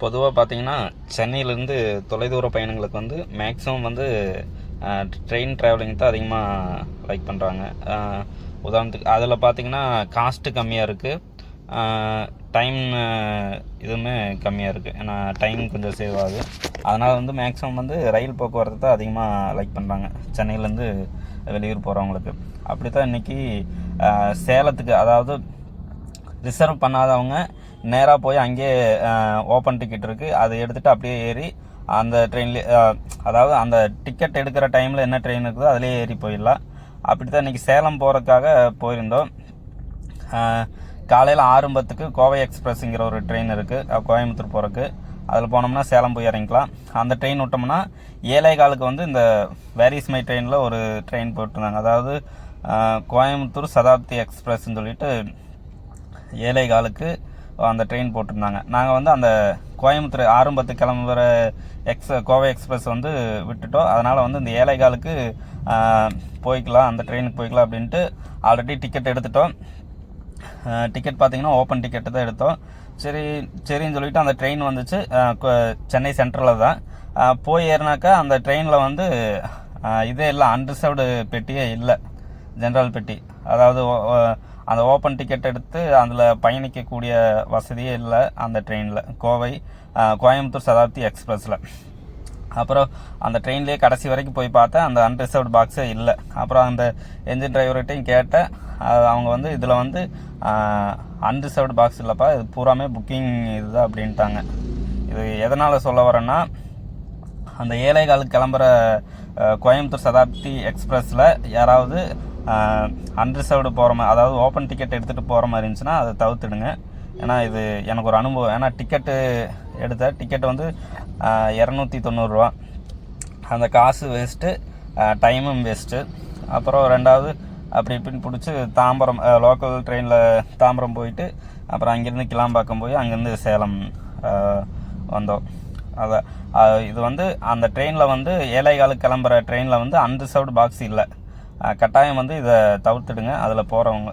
பொதுவாக பார்த்தீங்கன்னா சென்னையிலேருந்து தொலைதூர பயணங்களுக்கு வந்து மேக்ஸிமம் வந்து ட்ரெயின் ட்ராவலிங் தான் அதிகமாக லைக் பண்ணுறாங்க. உதாரணத்துக்கு அதில் பார்த்தீங்கன்னா காஸ்ட்டு கம்மியாக இருக்குது, டைம் இதுவுமே கம்மியாக இருக்குது. ஏன்னா டைம் கொஞ்சம் சேவ் ஆகுது. அதனால் வந்து மேக்ஸிமம் வந்து ரயில் போக்குவரத்து தான் அதிகமாக லைக் பண்ணுறாங்க சென்னையிலேருந்து வெளியூர் போகிறவங்களுக்கு. அப்படி தான் இன்றைக்கி சேலத்துக்கு, அதாவது ரிசர்வ் பண்ணாதவங்க நேராக போய் அங்கேயே ஓப்பன் டிக்கெட் இருக்குது, அதை எடுத்துகிட்டு அப்படியே ஏறி அந்த ட்ரெயின்லேயே, அதாவது அந்த டிக்கெட் எடுக்கிற டைமில் என்ன ட்ரெயின் இருக்குதோ அதிலே ஏறி போயிடலாம். அப்படி தான் இன்றைக்கி சேலம் போகிறதுக்காக போயிருந்தோம். காலையில் 6:10க்கு கோவை எக்ஸ்பிரஸ்ங்கிற ஒரு ட்ரெயின் இருக்குது கோயம்புத்தூர் போகிறதுக்கு. அதில் போனோம்னா சேலம் போய் இறங்கிக்கலாம். அந்த ட்ரெயின் விட்டோம்னா 7:15க்கு வந்து இந்த வேரிஸ் மை ட்ரெயினில் ஒரு ட்ரெயின் போட்டிருந்தாங்க. அதாவது கோயம்புத்தூர் சதாப்தி எக்ஸ்பிரஸ்ன்னு சொல்லிட்டு 7:15க்கு அந்த ட்ரெயின் போட்டிருந்தாங்க. நாங்கள் வந்து அந்த கோயம்புத்தூர் 6:10 கிளம்புற கோவை எக்ஸ்பிரஸ் வந்து விட்டுட்டோம். அதனால் வந்து இந்த 7:15க்கு போய்க்கலாம், அந்த ட்ரெயினுக்கு போய்க்கலாம் அப்படின்ட்டு ஆல்ரெடி டிக்கெட் எடுத்துட்டோம். டிக்கெட் பார்த்திங்கன்னா ஓப்பன் டிக்கெட்டு தான் எடுத்தோம். சரின்னு சொல்லிவிட்டு அந்த ட்ரெயின் வந்துச்சு. சென்னை சென்ட்ரலில் தான் போய் ஏறினாக்கா அந்த ட்ரெயினில் வந்து இதே இல்லை, அன்ரிசர்வ்டு பெட்டியே இல்லை, ஜென்ரல் பெட்டி. அதாவது அந்த ஓப்பன் டிக்கெட் எடுத்து அதில் பயணிக்கக்கூடிய வசதியே இல்லை அந்த ட்ரெயினில், கோயம்புத்தூர் சதாப்தி எக்ஸ்பிரஸில். அப்புறம் அந்த ட்ரெயின்லேயே கடைசி வரைக்கும் போய் பார்த்தேன், அந்த அன்ரிசர்வ்டு பாக்ஸே இல்லை. அப்புறம் அந்த என்ஜின் டிரைவர்கிட்டையும் கேட்டேன். அவங்க வந்து இதில் வந்து அன்ரிசர்வ்டு பாக்ஸ் இல்லைப்பா, இது பூராமே புக்கிங் இதுதான் அப்படின்ட்டாங்க. இது எதனால் சொல்ல வரேன்னா, அந்த 7:15 கிளம்புற கோயம்புத்தூர் சதாப்தி எக்ஸ்பிரஸில் யாராவது அன்ரிசர்வ்டு போகிற மாதிரி, அதாவது ஓப்பன் டிக்கெட் எடுத்துகிட்டு போகிற மாதிரி இருந்துச்சுன்னா அதை தவிர்த்துடுங்க. ஏன்னா இது எனக்கு ஒரு அனுபவம். ஏன்னா டிக்கெட்டு வந்து 290 ரூபா. அந்த காசு வேஸ்ட்டு, டைமும் வேஸ்ட்டு. அப்புறம் ரெண்டாவது அப்படி இப்படின்னு பிடிச்சி தாம்பரம் லோக்கல் ட்ரெயினில் தாம்பரம் போயிட்டு அப்புறம் அங்கேருந்து கிளாம்பாக்கம் போய் அங்கேருந்து சேலம் வந்தோம். இது வந்து அந்த ட்ரெயினில் வந்து 7:15 கிளம்புற ட்ரெயினில் வந்து அன்ரிசர்வ்டு பாக்ஸ் இல்லை. கட்டாயம் வந்து இதை தவிர்த்துடுங்க அதில் போகிறவங்க.